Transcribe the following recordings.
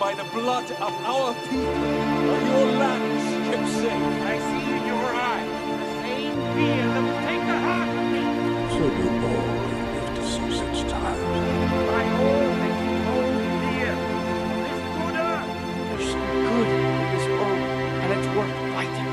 by the blood of our people are your lands kept safe. I see in your eyes the same fear that will take the heart of me. So do all who live to see such times. By all that you hold dear, this good earth. There's some good in this world, and it's worth fighting.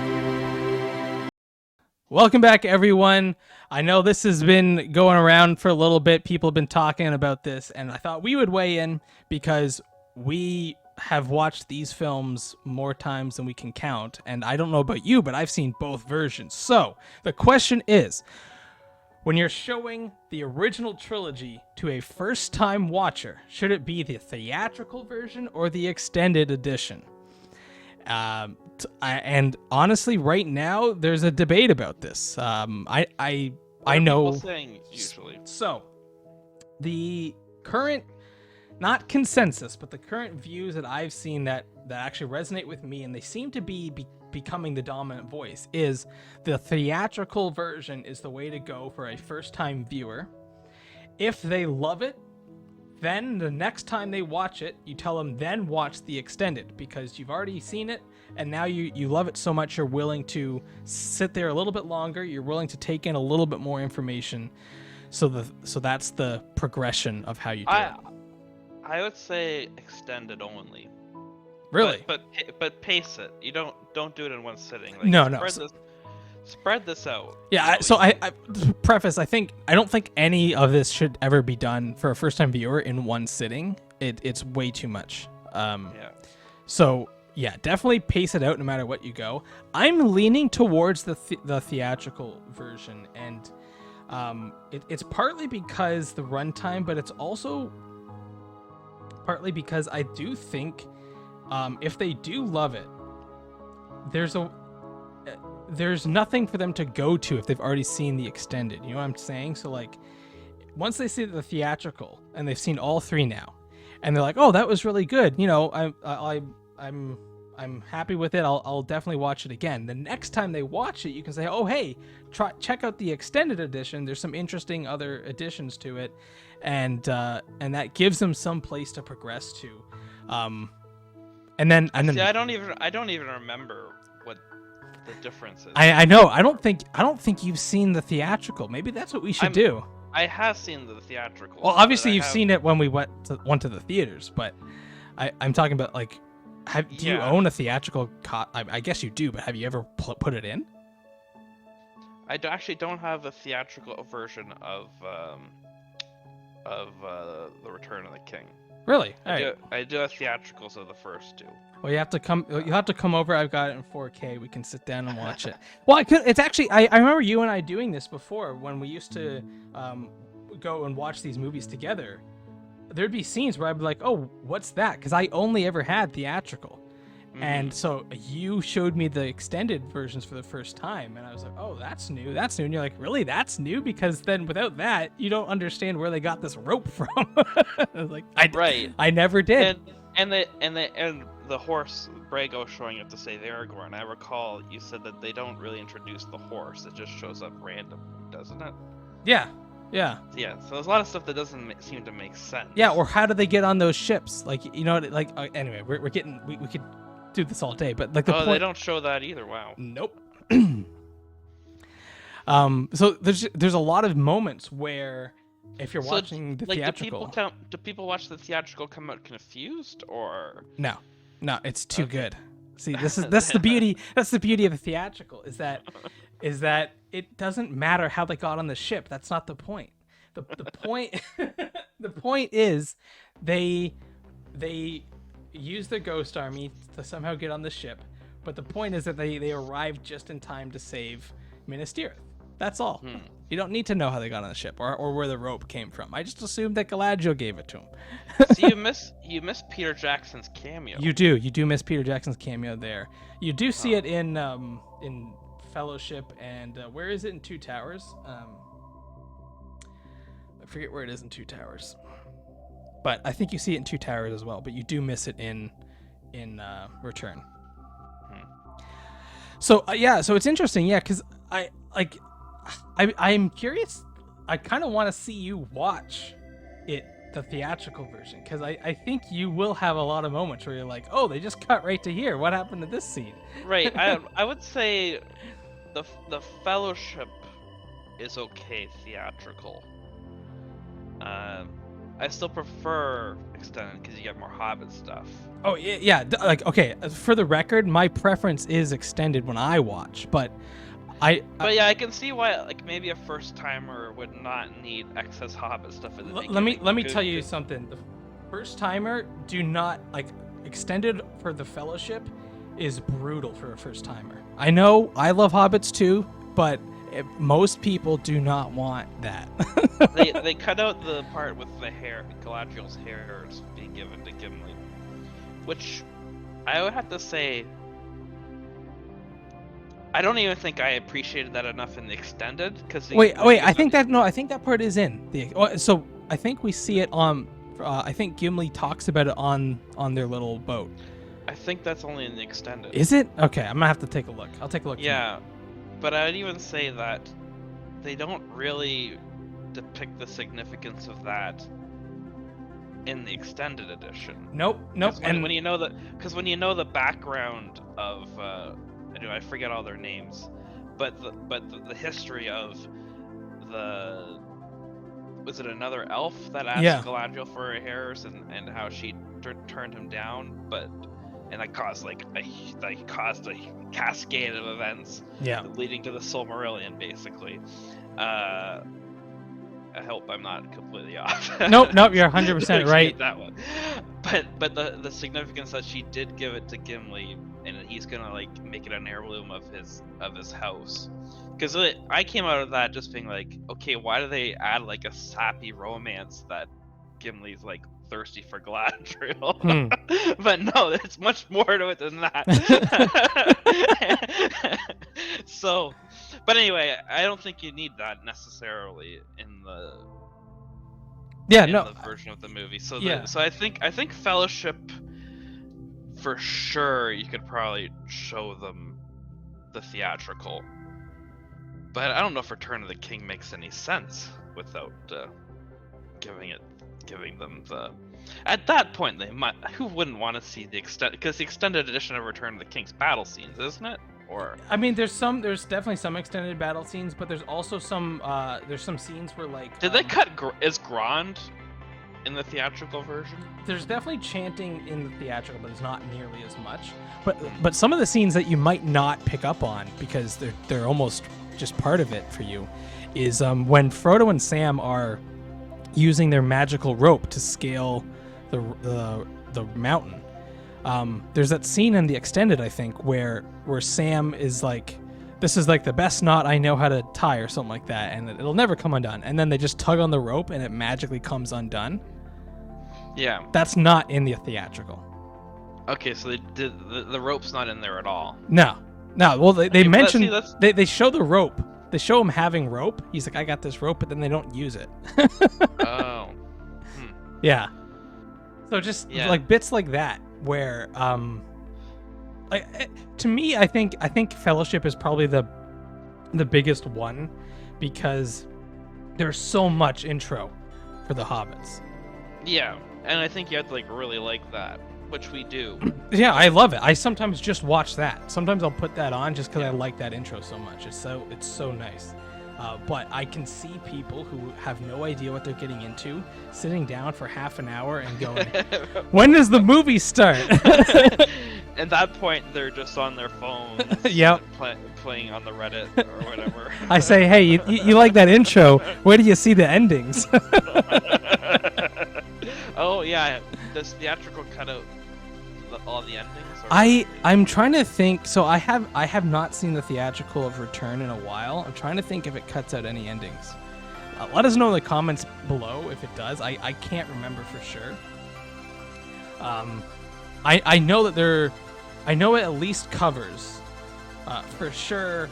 Welcome back, everyone. I know this has been going around for a little bit. People have been talking about this, and I thought we would weigh in because we have watched these films more times than we can count. And I don't know about you, but I've seen both versions. So the question is, when you're showing the original trilogy to a first-time watcher, should it be the theatrical version or the extended edition? And honestly, right now, there's a debate about this. I know. People saying usually. So, the current, not consensus, but the current views that I've seen that actually resonate with me, and they seem to be becoming the dominant voice, is the theatrical version is the way to go for a first-time viewer. If they love it, then the next time they watch it, you tell them then watch the extended, because you've already seen it, and now you love it so much you're willing to sit there a little bit longer, you're willing to take in a little bit more information. So that's the progression of how you do it. I would say extended only. Really? But pace it. You don't do it in one sitting. Like, No. Spread this out. Yeah, so I preface, I don't think any of this should ever be done for a first-time viewer in one sitting. It's way too much. Yeah. So, yeah, definitely pace it out no matter what you go. I'm leaning towards the theatrical version, and it's partly because the runtime, but it's also partly because I do think if they do love it, there's nothing for them to go to if they've already seen the extended. You know what I'm saying? So, like, once they see the theatrical and they've seen all three now, and they're like, "Oh, that was really good," you know, I'm happy with it. I'll definitely watch it again. The next time they watch it, you can say, "Oh, hey, check out the extended edition. There's some interesting other additions to it," and that gives them some place to progress to. And then See, I don't even remember what the difference is. I know. I don't think you've seen the theatrical. Maybe that's what we should do. I have seen the theatrical. Well, obviously you've seen it when we went to the theaters, but I'm talking about, like, do you own a theatrical I guess you do, but have you ever put it in? I actually don't have a theatrical version of The Return of the King. Really? I do have theatricals of the first two. Well, you have to come over. I've got it in 4K. We can sit down and watch it. Well, it's actually, I remember you and I doing this before when we used to go and watch these movies together. There'd be scenes where I'd be like, "Oh, what's that?" Because I only ever had theatrical. And so you showed me the extended versions for the first time, and I was like, "Oh, that's new. That's new." And you're like, "Really? That's new?" Because then without that, you don't understand where they got this rope from. I was like, I never did. And the horse Brago showing up to save Aragorn. I recall you said that they don't really introduce the horse; it just shows up randomly, doesn't it? Yeah. Yeah. So there's a lot of stuff that doesn't seem to make sense. Yeah, or how do they get on those ships? Like, you know, like anyway, we could do this all day, but like the point... they don't show that either. Wow. Nope. So there's a lot of moments where if you're watching the theatrical, do people watch the theatrical come out confused or no, it's too good. See, that's the beauty. That's the beauty of the theatrical is that it doesn't matter how they got on the ship. That's not the point. The point the point is they use their ghost army to somehow get on the ship, but the point is that they arrived just in time to save Minas Tirith. That's all. You don't need to know how they got on the ship or where the rope came from. I just assumed that Galadriel gave it to him. See, you miss Peter Jackson's cameo. You do miss Peter Jackson's cameo there. You do see it in Fellowship and where is it in Two Towers? I forget where it is in Two Towers, but I think you see it in Two Towers as well. But you do miss it in Return. So so it's interesting, because I'm curious. I kind of want to see you watch it the theatrical version, because I think you will have a lot of moments where you're like, oh, they just cut right to here. What happened to this scene? Right. I would say the Fellowship is okay theatrical. I still prefer extended because you get more Hobbit stuff. Oh yeah, like okay. For the record, my preference is extended when I watch, but But yeah, I can see why like maybe a first timer would not need excess Hobbit stuff in the beginning. let me tell you something. The first timer do not like extended for the Fellowship is brutal for a first timer. I know I love Hobbits too, but most people do not want that. they cut out the part with the hair, Galadriel's hairs being given to Gimli, which I would have to say I don't even think I appreciated that enough in the extended. Because wait, I think that part is in the. So I think we see it on. I think Gimli talks about it on their little boat. I think that's only in the extended. Is it? Okay, I'm gonna have to take a look. I'll take a look. Yeah, but I'd even say that they don't really depict the significance of that in the extended edition. Nope. And when you know the background of I forget all their names, but the history of was it another elf that asked Galadriel for her hairs and how she turned him down, and that caused a cascade of events leading to the Silmarillion basically. I hope I'm not completely off. Nope, you're 100% right. That one. But the significance that she did give it to Gimli, and he's gonna like make it an heirloom of his house. Because I came out of that just being like, okay, why do they add like a sappy romance that Gimli's like thirsty for Galadriel? But no, there's much more to it than that. So, but anyway, I don't think you need that necessarily in the the version of the movie. So so I think Fellowship for sure you could probably show them the theatrical. But I don't know if Return of the King makes any sense without giving them the. At that point, they might. Who wouldn't want to see the because the extended edition of Return of the King's battle scenes, isn't it? Or I mean, there's definitely some extended battle scenes, but there's also some scenes where like. Did they cut is Grond in the theatrical version? There's definitely chanting in the theatrical, but it's not nearly as much. But some of the scenes that you might not pick up on because they're almost just part of it for you, is when Frodo and Sam are using their magical rope to scale the mountain. There's that scene in the extended, I think, where Sam is like, this is like the best knot I know how to tie or something like that, and it'll never come undone. And then they just tug on the rope and it magically comes undone. Yeah. That's not in the theatrical. Okay, so the rope's not in there at all. No. Well, they mention they show the rope. They show him having rope. He's like, I got this rope, but then they don't use it. Oh. Yeah. So just like bits like that where to me I think Fellowship is probably the biggest one because there's so much intro for the hobbits. Yeah, and I think you have to like really like that, which we do. Yeah, I love it. I sometimes just watch that. Sometimes I'll put that on just because I like that intro so much. It's so nice. But I can see people who have no idea what they're getting into sitting down for half an hour and going, when does the movie start? At that point, they're just on their phones. Yep. Playing on the Reddit or whatever. I say, hey, you like that intro? Where do you see the endings? Oh yeah, does theatrical cut out all the endings? I'm trying to think. So I have not seen the theatrical of Return in a while. I'm trying to think if it cuts out any endings. Let us know in the comments below if it does. I can't remember for sure. I know that I know it at least covers for sure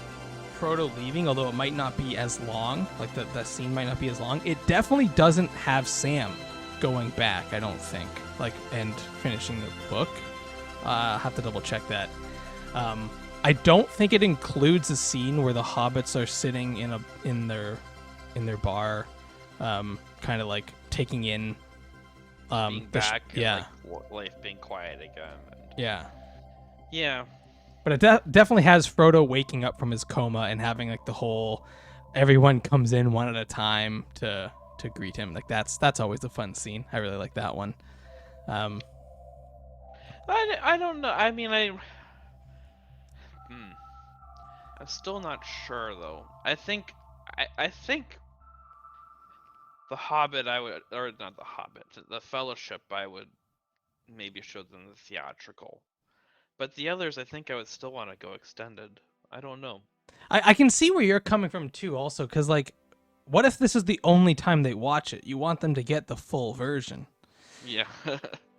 Frodo leaving, although it might not be as long. Like the scene might not be as long. It definitely doesn't have Sam going back, I don't think, like, and finishing the book. I'll have to double check that. I don't think it includes a scene where the hobbits are sitting in their bar, kind of like taking in being back, and, like, life being quiet again. And... Yeah. But it definitely has Frodo waking up from his coma and having like the whole, everyone comes in one at a time to greet him. Like that's always a fun scene. I really like that one. I don't know. I mean, I'm still not sure though. I think the Hobbit or not the Hobbit, the Fellowship I would maybe show them the theatrical. But the others, I think I would still want to go extended. I don't know. I can see where you're coming from too, also, because like, what if this is the only time they watch it? You want them to get the full version. Yeah.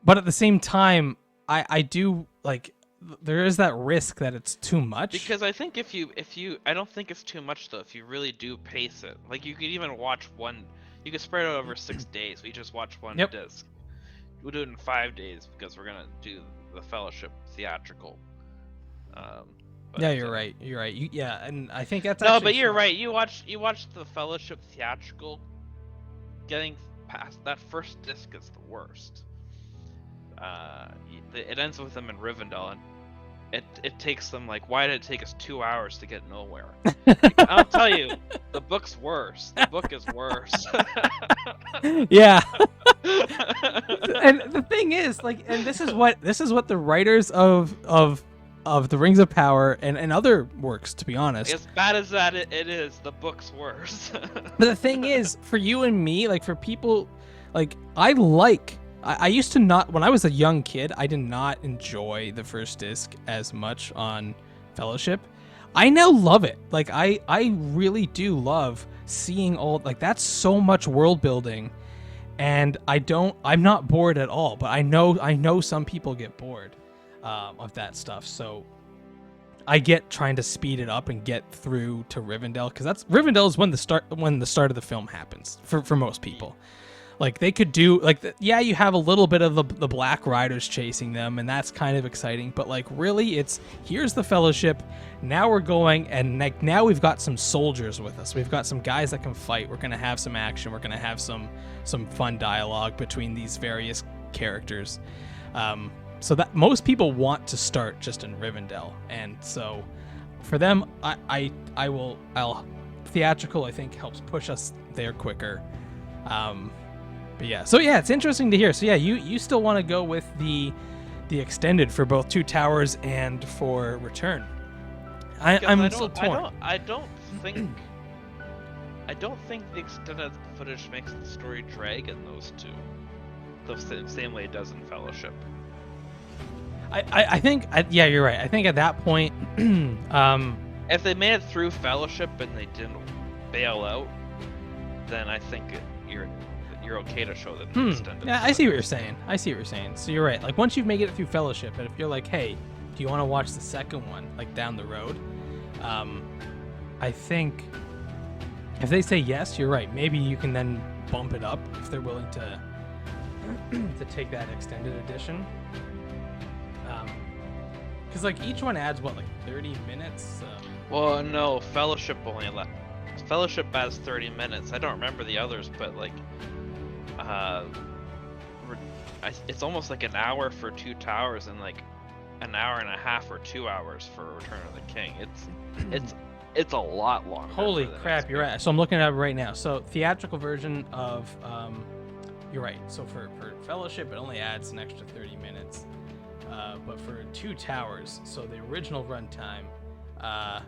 But at the same time, I do like there is that risk that it's too much. Because I think if you I don't think it's too much though. If you really do pace it, like you could even watch one. You could spread it over 6 days. We just watch one disc. We'll do it in 5 days because we're gonna do the Fellowship theatrical. Yeah, you're right. You're right. And I think that's no, but you're right. You watch the Fellowship theatrical. Getting past that first disc is the worst. It ends with them in Rivendell, and it takes them like, why did it take us 2 hours to get nowhere? I'll tell you, the book's worse. The book is worse. Yeah. And the thing is, like, and this is what the writers of the Rings of Power and other works, to be honest. As bad as that it is, the book's worse. But the thing is, for you and me, like for people, like I used to not, when I was a young kid, I did not enjoy the first disc as much on Fellowship. I now love it. Like I really do love seeing all, like that's so much world building, and I'm not bored at all, but I know some people get bored of that stuff. So I get trying to speed it up and get through to Rivendell, because Rivendell is when the start of the film happens for most people. Like they could do you have a little bit of the Black Riders chasing them, and that's kind of exciting, but like really it's, here's the Fellowship, now we're going, and like now we've got some soldiers with us. We've got some guys that can fight. We're going to have some action. We're going to have some fun dialogue between these various characters. So that most people want to start just in Rivendell, and so for them I'll theatrical I think helps push us there quicker. But yeah, so yeah, it's interesting to hear. So yeah, you still want to go with the extended for both Two Towers and for Return. I'm still torn. I don't think the extended footage makes the story drag in those two, the same way it does in Fellowship. I think you're right. I think at that point, if they made it through Fellowship and they didn't bail out, then I think you're okay to show them the extended. Yeah, I see what you're saying. So you're right. Like once you've made it through Fellowship, and if you're like, hey, do you want to watch the second one, like down the road? I think if they say yes, you're right. Maybe you can then bump it up if they're willing to take that extended edition. Because like each one adds what, like 30 minutes? Well, no, Fellowship has 30 minutes. I don't remember the others, but like, it's almost like an hour for Two Towers and like an hour and a half or 2 hours for Return of the King. It's a lot longer. Holy crap, you're right. So I'm looking at it right now. So theatrical version of, you're right. So for Fellowship, it only adds an extra 30 minutes. But for Two Towers, so the original runtime,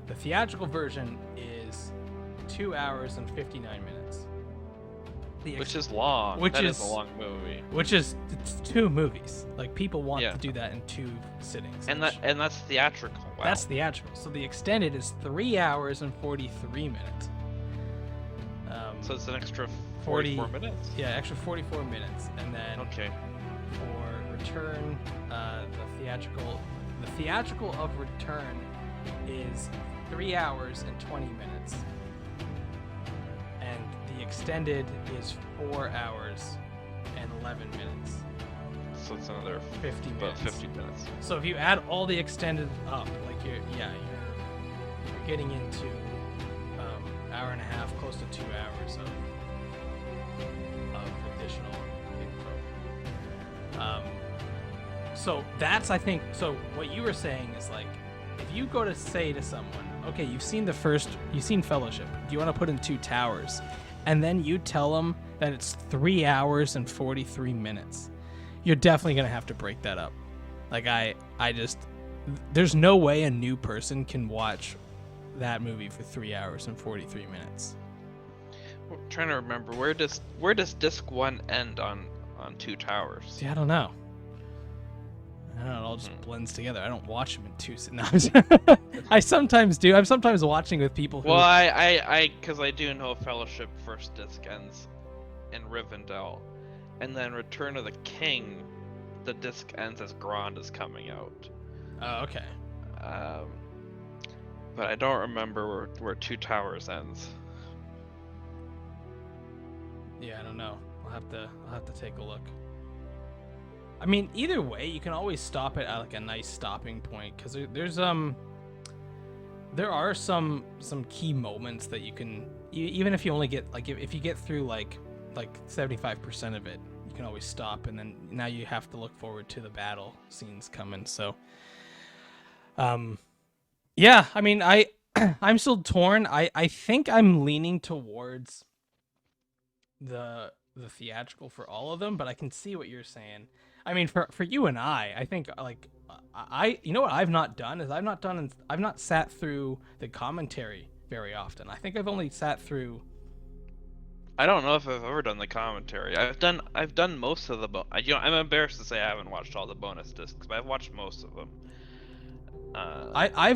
the theatrical version is 2 hours and 59 minutes. Which is long. That is a long movie. It's 2 movies. Like people want to do that in 2 sittings. And that's theatrical. Wow. That's theatrical. So the extended is 3 hours and 43 minutes. So it's an extra 44 minutes? Yeah, extra 44 minutes. And then for Return, the theatrical of Return is 3 hours and 20 minutes. And the extended is 4 hours and 11 minutes. So it's another 50 minutes. About 50 minutes. So if you add all the extended up, like you're getting into hour and a half, close to 2 hours of additional info. So that's, I think, so what you were saying is like, if you go to say to someone, okay, you've seen Fellowship, do you want to put in Two Towers? And then you tell them that it's 3 hours and 43 minutes. You're definitely going to have to break that up. Like, there's no way a new person can watch that movie for 3 hours and 43 minutes. I'm trying to remember, where does disc 1 end on Two Towers? See, I don't know. It all just blends together. I don't watch them in two. No, I sometimes do. I'm sometimes watching with people who... Well, because I do know Fellowship first disc ends in Rivendell, and then Return of the King, the disc ends as Grand is coming out. Oh, okay. But I don't remember where Two Towers ends. Yeah, I don't know. I'll have to take a look. I mean, either way, you can always stop it at like a nice stopping point, because there are some key moments that you can, even if you only get like, if you get through like 75% of it, you can always stop, and then now you have to look forward to the battle scenes coming. So yeah, I mean, I'm still torn. I think I'm leaning towards the theatrical for all of them, but I can see what you're saying. I mean, for you and I think, like, you know what I've not done is I've not sat through the commentary very often. I think I've only sat through... I don't know if I've ever done the commentary. I've done most of the I'm embarrassed to say I haven't watched all the bonus discs, but I've watched most of them. I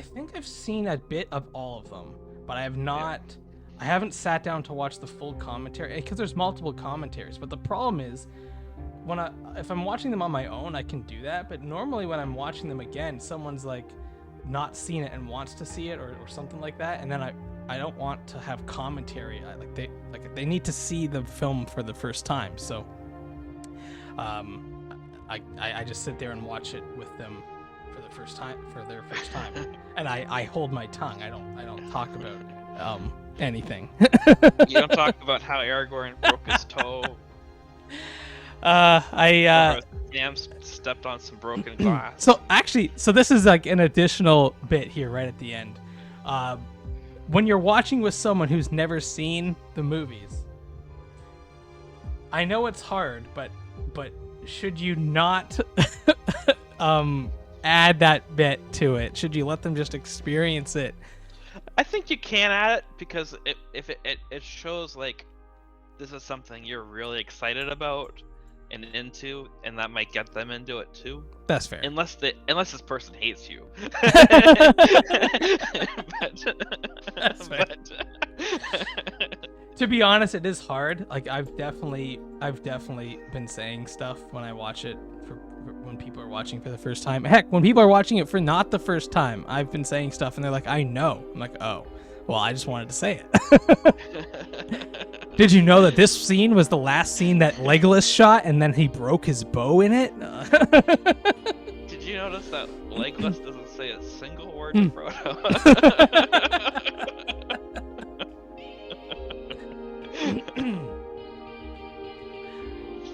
think I've seen a bit of all of them, but I have not... Yeah. I haven't sat down to watch the full commentary, because there's multiple commentaries, but the problem is, if I'm watching them on my own, I can do that, but normally when I'm watching them again, someone's like not seen it and wants to see it or something like that, and then I don't want to have commentary. They need to see the film for the first time, so I just sit there and watch it with them for their first time, and I hold my tongue. I don't talk about anything. You don't talk about how Aragorn broke his toe. Sam stepped on some broken glass. So this is like an additional bit here right at the end. When you're watching with someone who's never seen the movies, I know it's hard, but should you not add that bit to it? Should you let them just experience it? I think you can add it, because it shows like this is something you're really excited about and into, and that might get them into it too. That's fair. Unless this person hates you. That's fair. To be honest, it is hard. Like I've definitely been saying stuff when I watch it for when people are watching for the first time. Heck, when people are watching it for not the first time, I've been saying stuff and they're like, I know. I'm like, oh, well, I just wanted to say it. Did you know that this scene was the last scene that Legolas shot and then he broke his bow in it? Did you notice that Legolas doesn't say a single word to Frodo?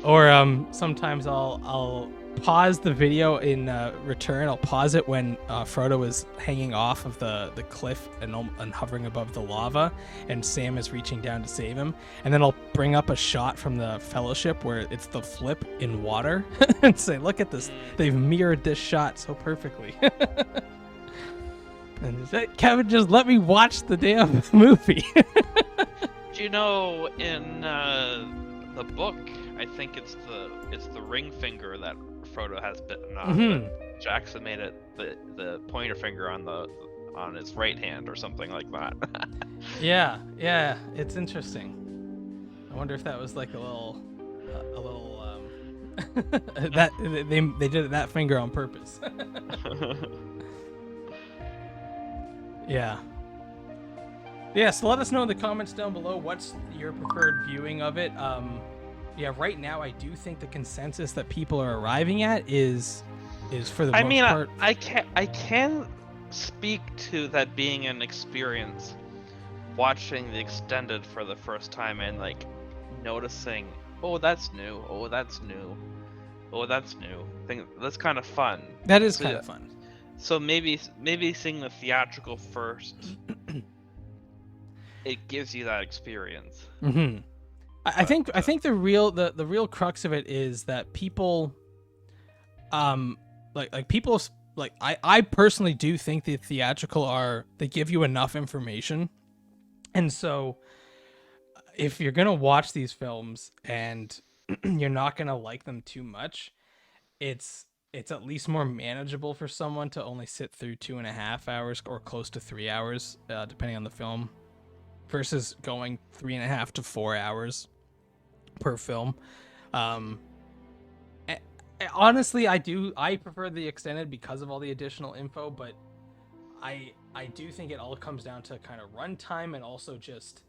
Or sometimes I'll pause the video in Return. I'll pause it when Frodo is hanging off of the cliff and hovering above the lava, and Sam is reaching down to save him. And then I'll bring up a shot from the Fellowship where it's the flip in water and say, "Look at this! They've mirrored this shot so perfectly." And say, Kevin, just let me watch the damn movie. Do you know in the book? I think it's the ring finger that Frodo has bitten off. But Jackson made it the pointer finger on his right hand or something like that. Yeah, it's interesting. I wonder if that was like a little that they did that finger on purpose. Yeah. Yeah, so let us know in the comments down below what's your preferred viewing of it. Yeah, right now I do think the consensus that people are arriving at is for the most part. I can speak to that being an experience, watching the extended for the first time and like noticing, oh that's new, Oh, that's new. That's kind of fun. That is kind of fun. So maybe seeing the theatrical first, it gives you that experience. Mm-hmm. I think the real crux of it is that people, people I personally do think the theatrical they give you enough information, and so if you're gonna watch these films and you're not gonna like them too much, it's at least more manageable for someone to only sit through 2.5 hours or close to 3 hours, depending on the film, versus going 3.5 to 4 hours per film. Honestly, I prefer the extended because of all the additional info, but I do think it all comes down to kind of runtime, and also just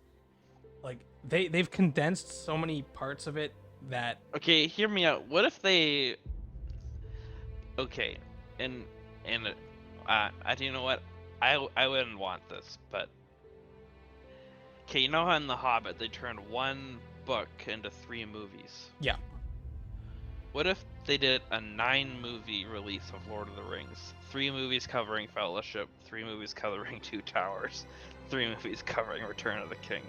like they've condensed so many parts of it that. Okay, hear me out. What if they? Okay, and you know what? I wouldn't want this, but okay, you know how in The Hobbit they turned one book into 3 movies? Yeah. What if they did a 9-movie release of Lord of the Rings? 3 movies covering Fellowship, 3 movies covering Two Towers, 3 movies covering Return of the King.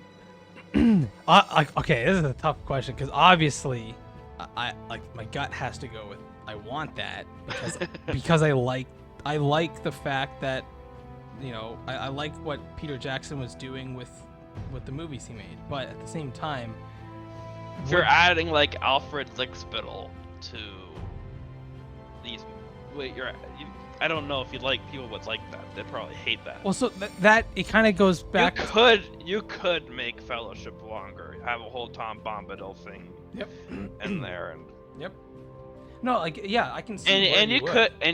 Okay, this is a tough question because obviously, I my gut has to go with I want that because I like the fact that, you know, I like what Peter Jackson was doing with the movies he made, but at the same time, if you're adding like Alfred Lickspittle to these, I don't know if people would like that. They'd probably hate that. Well, so that it kind of goes back. You could make Fellowship longer. Have a whole Tom Bombadil thing. Yep. In there and. Yep. No, like yeah, I can see. And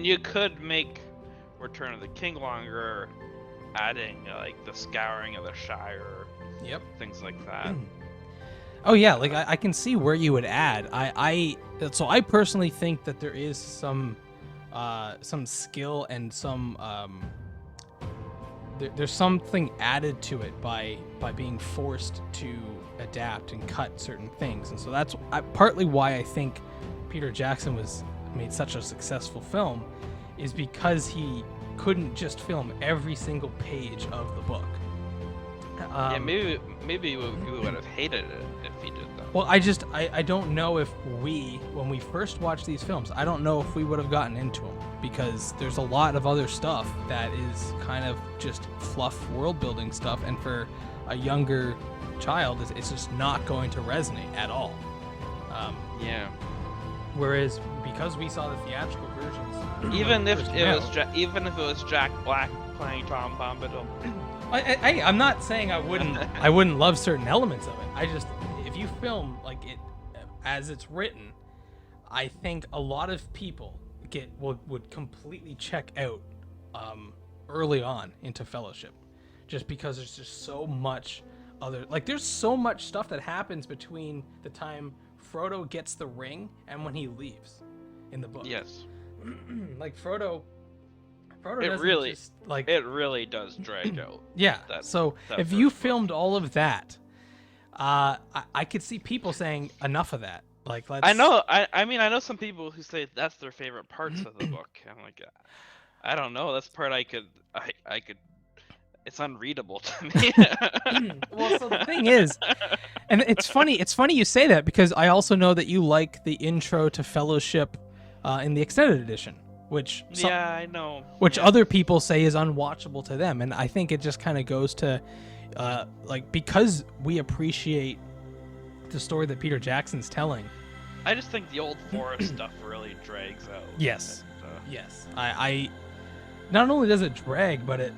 you could make Return of the King longer, adding like the Scouring of the Shire. Yep. Things like that. Oh yeah, like I can see where you would add. So I personally think that there is some skill and some there's something added to it by being forced to adapt and cut certain things, and so that's partly why I think Peter Jackson made such a successful film, is because he couldn't just film every single page of the book. Yeah, maybe we would have hated it if he did that. Well, I don't know if when we first watched these films, I don't know if we would have gotten into them, because there's a lot of other stuff that is kind of just fluff world building stuff, and for a younger child, it's just not going to resonate at all. Yeah. Whereas because we saw the theatrical versions, even if it was Jack Black playing Tom Bombadil. I'm not saying I wouldn't love certain elements of it. If you film like it as it's written, I think a lot of people would completely check out early on into Fellowship, just because there's just so much there's so much stuff that happens between the time Frodo gets the ring and when he leaves in the book. Yes. Like Frodo it really does drag out. Yeah. So if you filmed all of that, I could see people saying enough of that. Like, I know some people who say that's their favorite parts of the book. I'm like, I don't know. That's part I could. It's unreadable to me. Well, so the thing is, and it's funny you say that, because I also know that you like the intro to Fellowship in the extended edition, which I know. Which other people say is unwatchable to them, and I think it just kind of goes to because we appreciate the story that Peter Jackson's telling. I just think the Old Forest stuff really drags out. Yes. Yes. I not only does it drag, but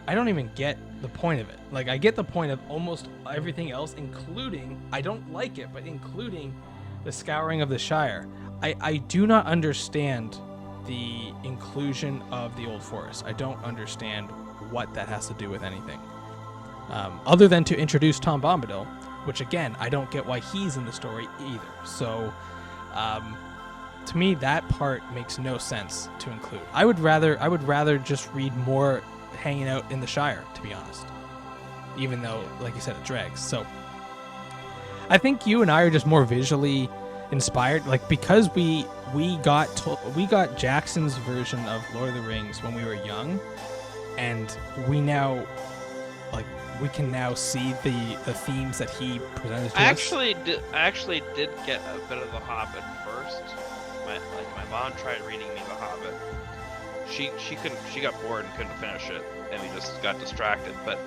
I don't even get the point of it. Like, I get the point of almost everything else, including, I don't like it, but including the Scouring of the Shire. I do not understand the inclusion of the Old Forest. I don't understand what that has to do with anything. Other than to introduce Tom Bombadil, which again, I don't get why he's in the story either. So, to me, that part makes no sense to include. I would rather just read more hanging out in the Shire, to be honest. Even though, like you said, it drags. So, I think you and I are just more visually inspired, like because we got Jackson's version of Lord of the Rings when we were young, and we now we can now see the themes that he presented to us. I actually did get a bit of The Hobbit first. My mom tried reading me The Hobbit. She got bored and couldn't finish it, and we just got distracted. But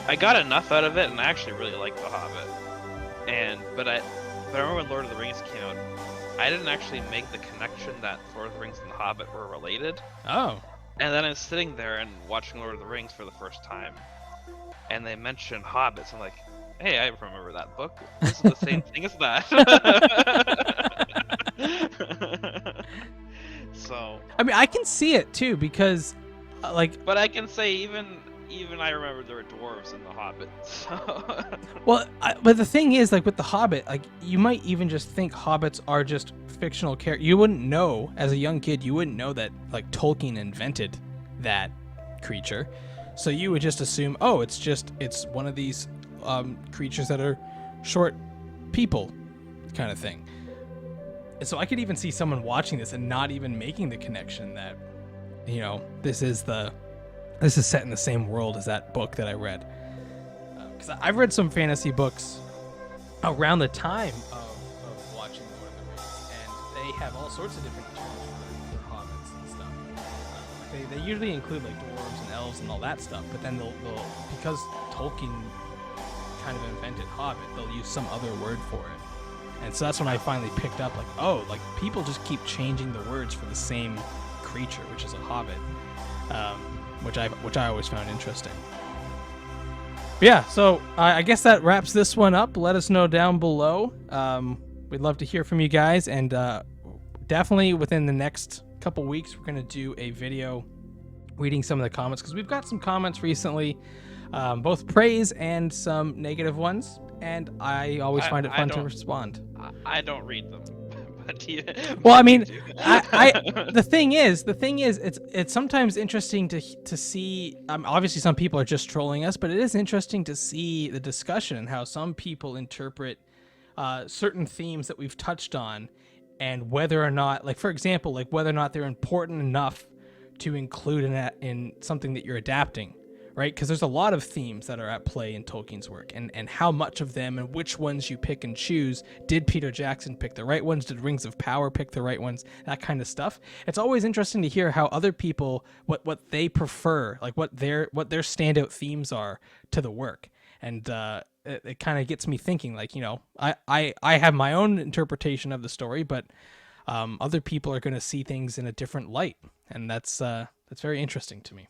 I got enough out of it, and I actually really liked The Hobbit. But I remember when Lord of the Rings came out, I didn't actually make the connection that Lord of the Rings and The Hobbit were related. Oh. And then I was sitting there and watching Lord of the Rings for the first time, and they mentioned hobbits. I'm like, hey, I remember that book. This is the same thing as that. So. I mean, I can see it too because, But I can say even I remember there were dwarves in The Hobbit. So. Well, but the thing is, like with The Hobbit, like you might even just think hobbits are just fictional characters. You wouldn't know as a young kid. You wouldn't know that like Tolkien invented that creature. So you would just assume, oh, it's one of these creatures that are short people kind of thing. And so I could even see someone watching this and not even making the connection that, this is set in the same world as that book that I read. Because I've read some fantasy books around the time of watching Lord of the Rings, and they have all sorts of different terms for hobbits and stuff. They usually include like dwarves and elves and all that stuff, but then they'll because Tolkien kind of invented hobbit, they'll use some other word for it. And so that's when I finally picked up, like, oh, like people just keep changing the words for the same creature, which is a hobbit, which I always found interesting. But yeah, so I guess that wraps this one up. Let us know down below. We'd love to hear from you guys, and definitely within the next couple weeks, we're gonna do a video reading some of the comments, because we've got some comments recently, both praise and some negative ones, and I always find it fun to respond. I don't read them. Well, I mean, the thing is, it's sometimes interesting to see. Obviously, some people are just trolling us, but it is interesting to see the discussion and how some people interpret certain themes that we've touched on, and whether or not, like for example, like whether or not they're important enough to include in something that you're adapting. Right? Because there's a lot of themes that are at play in Tolkien's work, and how much of them and which ones you pick and choose. Did Peter Jackson pick the right ones? Did Rings of Power pick the right ones? That kind of stuff. It's always interesting to hear how other people, what they prefer, like what their standout themes are to the work. And it kind of gets me thinking, like, I have my own interpretation of the story, but other people are going to see things in a different light. And that's very interesting to me.